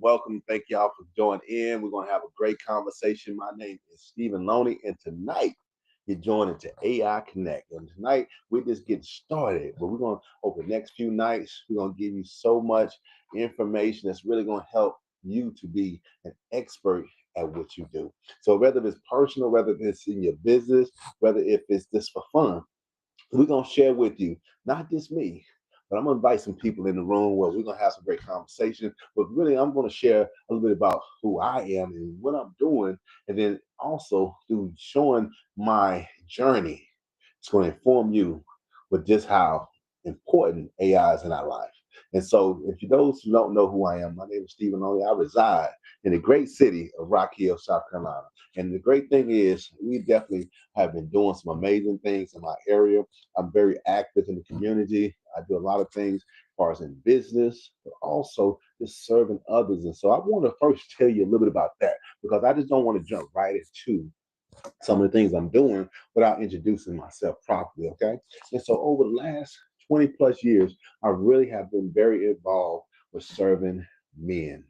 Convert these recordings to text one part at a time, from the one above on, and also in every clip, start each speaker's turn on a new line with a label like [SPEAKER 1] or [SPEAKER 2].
[SPEAKER 1] welcome. Thank y'all for joining in. We're gonna have a great conversation. My name is Stephen Loney, and tonight you're joining to AI Connect. And tonight we're just getting started, but we're gonna over the next few nights we're gonna give you so much information that's really gonna help you to be an expert at what you do. So whether it's personal, whether it's in your business, whether if it's just for fun, we're gonna share with you, not just me, but I'm gonna invite some people in the room where we're gonna have some great conversation. But really, I'm gonna share a little bit about who I am and what I'm doing, and then also through showing my journey, it's gonna inform you with just how important AI is in our life. And so, if you those who don't know who I am, my name is Stephen Only. I reside in the great city of Rock Hill, South Carolina. And the great thing is, we definitely have been doing some amazing things in my area. I'm very active in the community. I do a lot of things as far as in business, but also just serving others. And so I want to first tell you a little bit about that because I just don't want to jump right into some of the things I'm doing without introducing myself properly. Okay. And so over the last 20 plus years, I really have been very involved with serving men.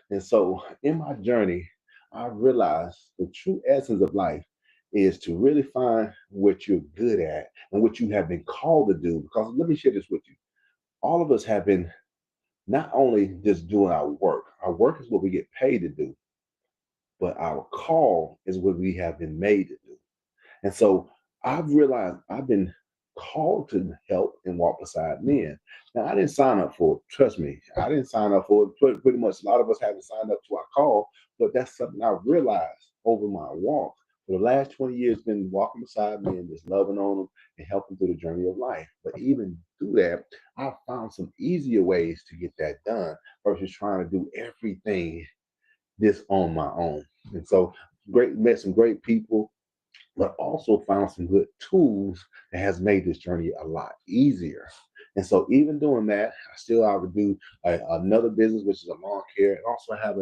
[SPEAKER 1] And so in my journey, I realized the true essence of life is to really find what you're good at and what you have been called to do. Because let me share this with you. All of us have been not only just doing our work is what we get paid to do, but our call is what we have been made to do. And so I've realized I've been called to help and walk beside men. Now, I didn't sign up for it. Trust me, I didn't sign up for it. Pretty much a lot of us haven't signed up to our call, but that's something I realized over my walk. For the last 20 years, been walking beside men, just loving on them and helping through the journey of life. But even through that, I found some easier ways to get that done versus trying to do everything this on my own. And so, great met some great people but also found some good tools that has made this journey a lot easier. And so, even doing that, I would do another business, which is a lawn care, and also have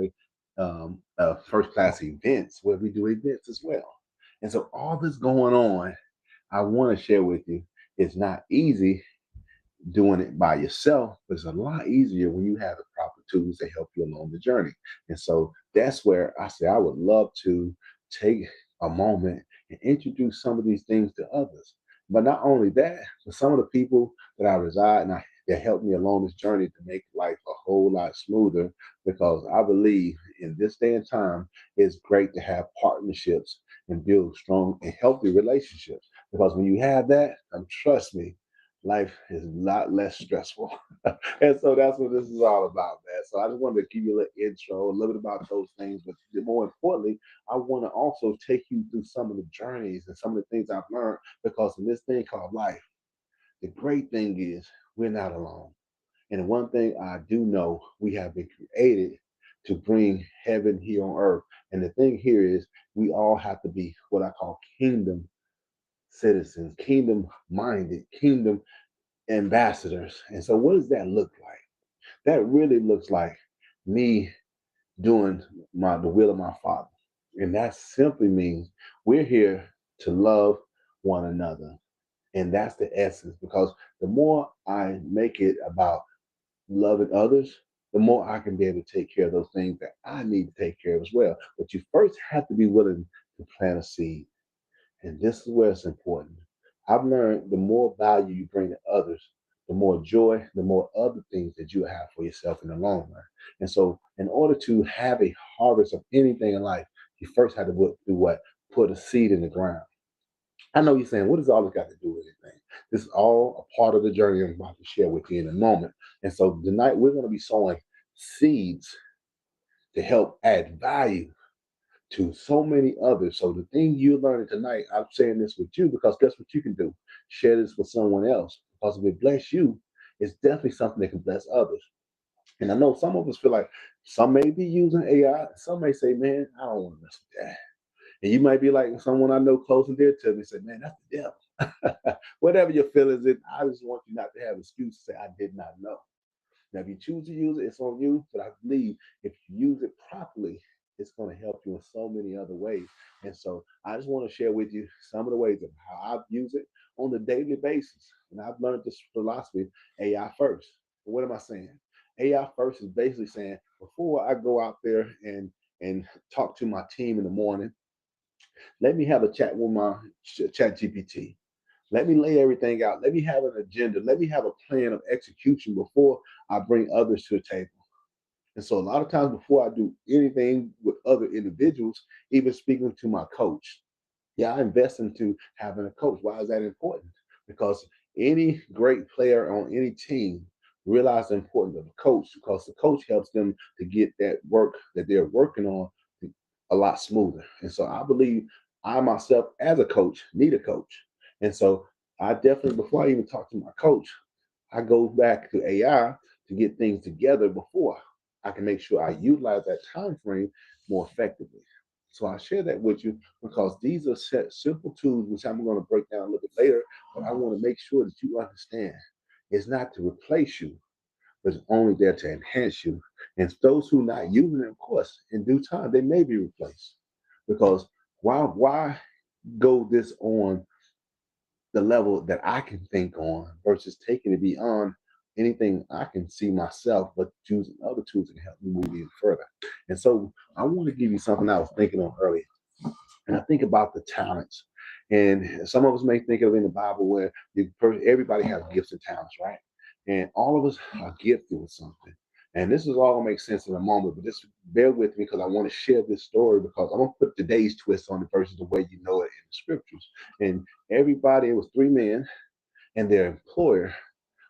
[SPEAKER 1] a first class events where we do events as well. And so, all this going on, I want to share with you. It's not easy doing it by yourself, but it's a lot easier when you have the proper tools to help you along the journey. And so that's where I say I would love to take a moment and introduce some of these things to others. But not only that, but some of the people that I reside and that help me along this journey to make life a whole lot smoother because I believe in this day and time it's great to have partnerships and build strong and healthy relationships because when you have that, trust me, life is a lot less stressful. And so that's what this is all about, man. So I just wanted to give you a little intro, a little bit about those things, but more importantly, I want to also take you through some of the journeys and some of the things I've learned because in this thing called life, the great thing is we're not alone. And one thing I do know, we have been created to bring heaven here on earth. And the thing here is we all have to be what I call kingdom citizens, kingdom minded, kingdom ambassadors. And so, what does that look like? That really looks like me doing the will of my Father, and that simply means we're here to love one another, and that's the essence. Because the more I make it about loving others, the more I can be able to take care of those things that I need to take care of as well. But you first have to be willing to plant a seed. And this is where it's important. I've learned the more value you bring to others, the more joy, the more other things that you have for yourself in the long run. And so, in order to have a harvest of anything in life, you first have to do what? Put a seed in the ground. I know you're saying, what does all this got to do with anything? This is all a part of the journey I'm about to share with you in a moment. And so, tonight we're going to be sowing seeds to help add value to so many others. So the thing you're learning tonight, I'm saying this with you because guess what you can do? Share this with someone else. Because if it bless you, it's definitely something that can bless others. And I know some of us feel like some may be using AI. Some may say, man, I don't want to mess with that. And you might be like someone I know close and dear to me say, man, that's the devil. Whatever your feelings is, I just want you not to have excuse to say, I did not know. Now, if you choose to use it, it's on you. But I believe if you use it properly, it's going to help you in so many other ways. And so I just want to share with you some of the ways of how I've used it on a daily basis. And I've learned this philosophy AI first. What am I saying? AI first is basically saying before I go out there and talk to my team in the morning, let me have a chat with my chat GPT. Let me lay everything out. Let me have an agenda. Let me have a plan of execution before I bring others to the table. And so a lot of times before I do anything with other individuals, even speaking to my coach, yeah, I invest into having a coach. Why is that important? Because any great player on any team realize the importance of a coach because the coach helps them to get that work that they're working on a lot smoother. And so I believe I myself as a coach need a coach. And so I definitely before I even talk to my coach, I go back to AI to get things together before I can make sure I utilize that time frame more effectively. So I share that with you because these are simple tools, which I'm going to break down a little bit later. But I want to make sure that you understand it's not to replace you, but it's only there to enhance you. And those who are not using it, of course, in due time, they may be replaced. Because why go this on the level that I can think on versus taking it beyond anything I can see myself, but choosing other tools that can help me move even further. And so I want to give you something I was thinking on earlier. And I think about the talents. And some of us may think of in the Bible where everybody has gifts and talents, right? And all of us are gifted with something. And this is all gonna make sense in a moment, but just bear with me because I want to share this story because I'm gonna put today's twist on it versus the way you know it in the scriptures. And everybody, it was three men, and their employer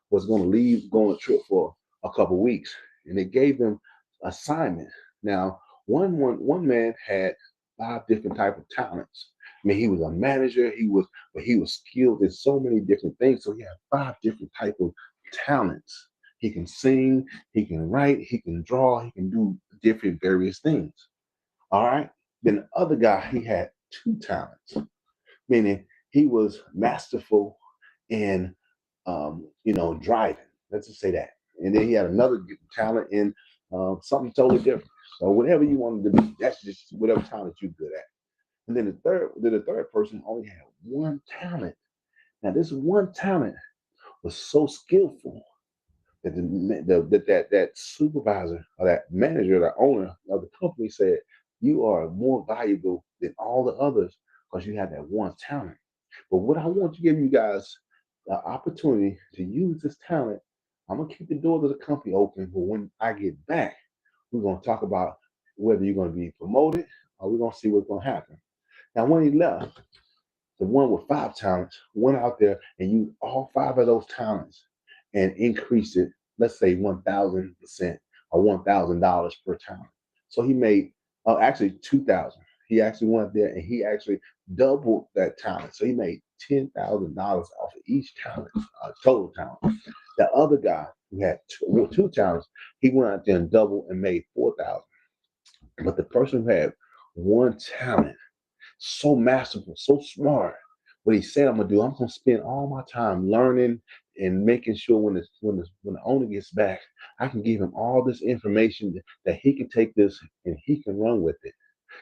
[SPEAKER 1] was going to leave, go on a trip for a couple of weeks, and they gave them assignment. Now, one man had five different type of talents. I mean, he was a manager. He was skilled in so many different things. So he had five different type of talents. He can sing, he can write, he can draw, he can do different various things. All right. Then the other guy, he had two talents, meaning he was masterful in driving. Let's just say that. And then he had another talent in something totally different. So whatever you wanted to be, that's just whatever talent you're good at. And then the third person only had one talent. Now this one talent was so skillful that that supervisor or that manager, the owner of the company said, "You are more valuable than all the others because you have that one talent." But what I want to give you guys the opportunity to use this talent. I'm gonna keep the doors of the company open, but when I get back, we're gonna talk about whether you're gonna be promoted or we're gonna see what's gonna happen. Now, when he left, the one with five talents went out there and used all five of those talents and increased it, let's say 1,000% or $1,000 per talent. So he made, actually 2,000. He actually went there and he actually doubled that talent. So he made $10,000 off of each talent, total talent. The other guy who had two talents, he went out there and doubled and made 4,000. But the person who had one talent, so masterful, so smart. What he said I'm gonna do, I'm gonna spend all my time learning and making sure when the owner gets back, I can give him all this information that he can take this and he can run with it.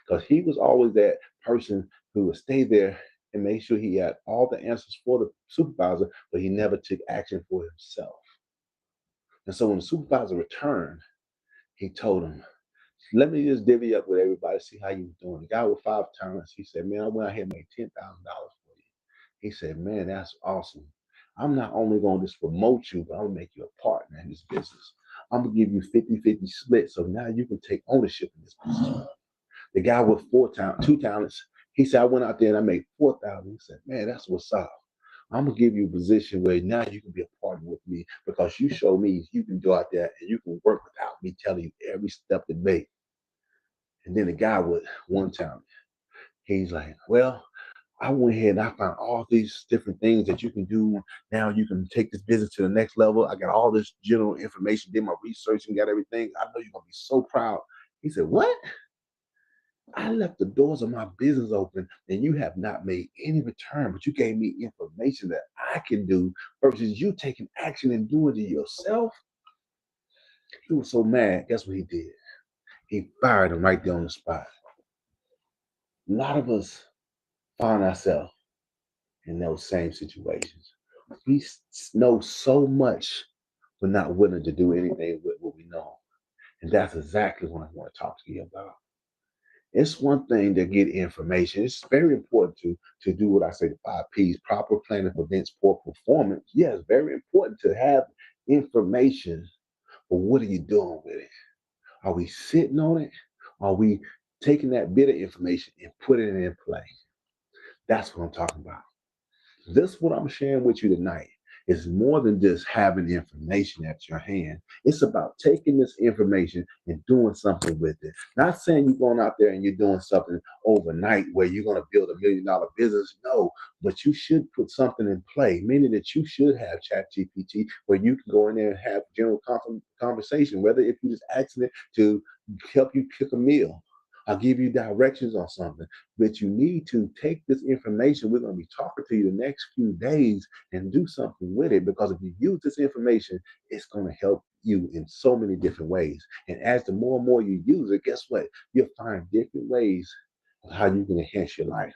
[SPEAKER 1] Because he was always that person who would stay there and make sure he had all the answers for the supervisor, but he never took action for himself. And so when the supervisor returned, he told him, let me just divvy up with everybody, see how you doing. The guy with five talents, he said, man, I went out here and made $10,000 for you. He said, man, that's awesome. I'm not only going to just promote you, but I'm going to make you a partner in this business. I'm going to give you 50-50 split so now you can take ownership in this business. The guy with two talents, he said, I went out there and I made 4,000. He said, man, that's what's up. I'm gonna give you a position where now you can be a partner with me because you show me you can go out there and you can work without me telling you every step to make. And then the guy with one talent, he's like, well, I went ahead and I found all these different things that you can do. Now you can take this business to the next level. I got all this general information, did my research and got everything. I know you're gonna be so proud. He said, what? I left the doors of my business open and you have not made any return, but you gave me information that I can do versus you taking action and doing it yourself. He was so mad. Guess what he did? He fired him right there on the spot. A lot of us find ourselves in those same situations. We know so much, but not willing to do anything with what we know. And that's exactly what I want to talk to you about. It's one thing to get information. It's very important to do what I say, the 5 P's: proper planning prevents poor performance. Yes, very important to have information, but what are you doing with it? Are we sitting on it? Are we taking that bit of information and putting it in play? That's what I'm talking about. This what I'm sharing with you tonight is more than just having information at your hand. It's about taking this information and doing something with it. Not saying you're going out there and you're doing something overnight where you're going to build $1 million business. No, but you should put something in play, meaning that you should have ChatGPT where you can go in there and have general conversation, whether if you're just asking it to help you cook a meal. I'll give you directions on something, but you need to take this information. We're going to be talking to you the next few days and do something with it, because if you use this information, it's going to help you in so many different ways. And as the more and more you use it, guess what? You'll find different ways of how you can enhance your life.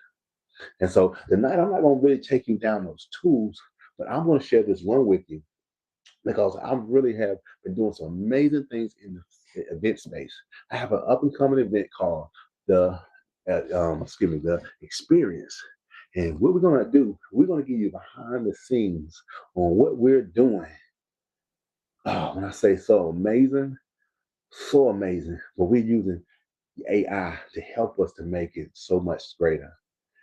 [SPEAKER 1] And so tonight, I'm not going to really take you down those tools, but I'm going to share this one with you because I really have been doing some amazing things in the event space. I have an up and coming event called the the Experience. And what we're gonna do, we're gonna give you behind the scenes on what we're doing. Oh, when I say so amazing, but we're using AI to help us to make it so much greater.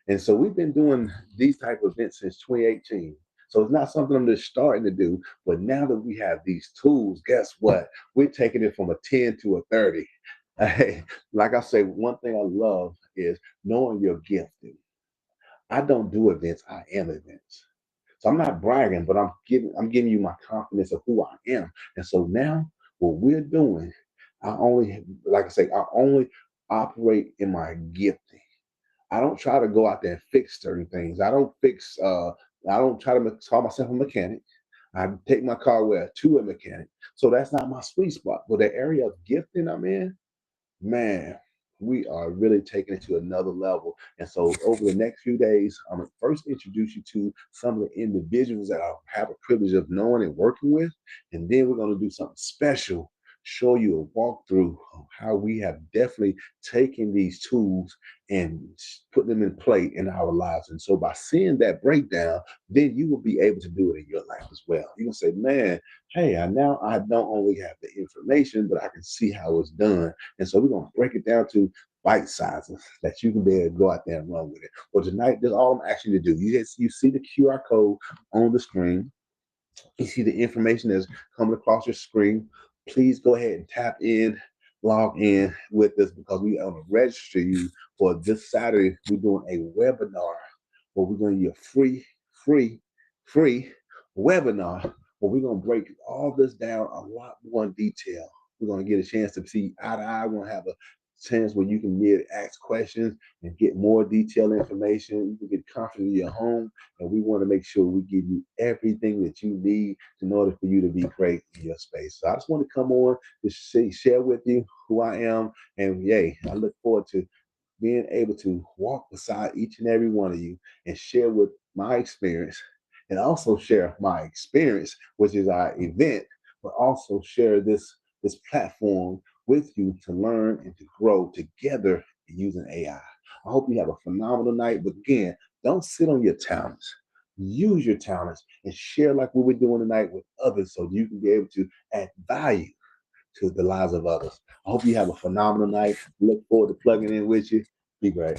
[SPEAKER 1] And so we've been doing these type of events since 2018. So it's not something I'm just starting to do, but now that we have these tools, guess what? We're taking it from a 10 to a 30. Hey, like I say, one thing I love is knowing your gifting. I don't do events, I am events. So I'm not bragging, but I'm giving you my confidence of who I am. And so now what we're doing, I only like I say, I only operate in my gifting. I don't try to go out there and fix certain things. I don't try to call myself a mechanic. I take my car to a mechanic. So that's not my sweet spot. But the area of gifting I'm in, man, we are really taking it to another level. And so over the next few days, I'm gonna first introduce you to some of the individuals that I have a privilege of knowing and working with. And then we're gonna do something special, show you a walkthrough of how we have definitely taken these tools and put them in play in our lives. And so by seeing that breakdown, then you will be able to do it in your life as well. You're gonna say, man, hey, I don't only have the information, but I can see how it's done. And so we're going to break it down to bite sizes that you can be able to go out there and run with it. Well, tonight, that's all I'm asking you to do. You see the QR code on the screen. You see the information that's coming across your screen. Please go ahead and tap in, log in with us, because we want to register you for this Saturday. We're doing a webinar where we're going to give you a free webinar where we're going to break all this down a lot more in detail. We're going to get a chance to see eye to eye. We're going to have a chance where you can be able to ask questions and get more detailed information. You can get confident in your home, and we want to make sure we give you everything that you need in order for you to be great in your space. So I just want to come on to share with you who I am, and yay, I look forward to being able to walk beside each and every one of you and share with my experience, and also share my experience, which is our event, but also share this platform with you to learn and to grow together using AI. I hope you have a phenomenal night. But again, don't sit on your talents. Use your talents and share like what we're doing tonight with others so you can be able to add value to the lives of others. I hope you have a phenomenal night. Look forward to plugging in with you. Be great.